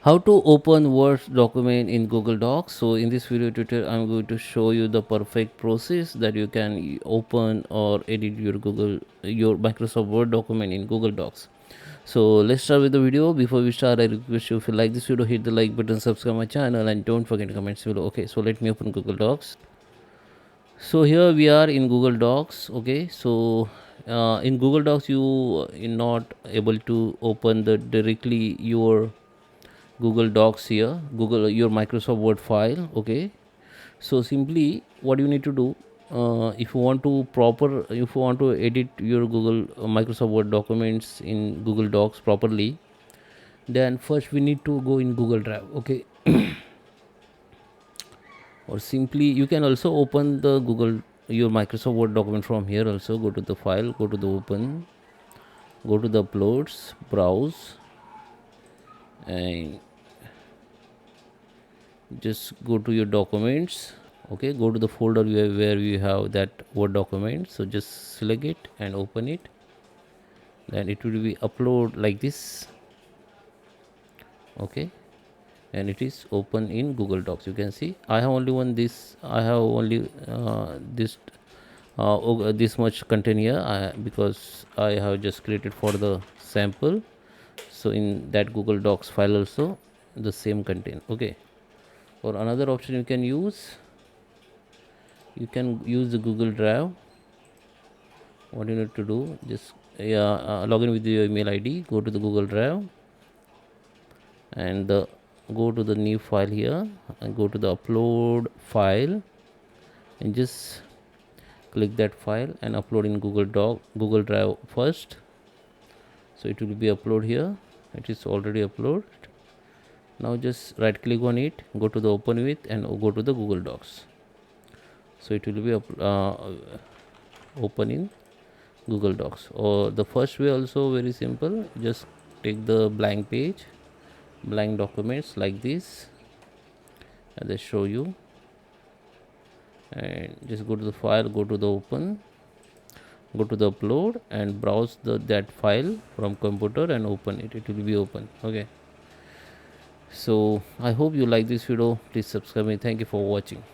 How to open Word document in Google Docs. So in this video tutorial I'm going to show you the perfect process that you can open or edit your Microsoft Word document in Google Docs. So let's start with the video. Before we start, I request you, if you like this video, hit the like button, subscribe my channel, and don't forget to comment below. Okay, so let me open Google Docs. So here we are in Google Docs. Okay, so in Google Docs you are not able to open the directly your Google Docs here, Google your Microsoft Word file. Okay, so simply what you need to do, if you want to edit your Google Microsoft Word documents in Google Docs properly, then first we need to go in Google Drive. Okay, or simply you can also open the Google your Microsoft Word document from here. Also go to the file, go to the open, go to the uploads, browse, and just go to your documents. Okay, go to the folder where you have that Word document. So just select it and open it. Then it will be upload like this. Okay, and it is open in Google Docs. You can see I have only this much content here, because I have just created for the sample. So in that Google Docs file also the same content. Okay, or another option you can use the Google Drive. What you need to do, just log in with your email ID, go to the Google Drive, and go to the new file here, and go to the upload file, and just click that file and upload in Google Drive first. So it will be upload here. It is already uploaded. Now just right click on it, go to the open with, and go to the Google Docs. So it will be open in Google Docs. Or the first way also very simple, just take the blank page, blank documents like this, and I show you, and just go to the file, go to the open, go to the upload, and browse that file from computer and open it. It will be open. Okay, so I hope you like this video. Please subscribe me. Thank you for watching.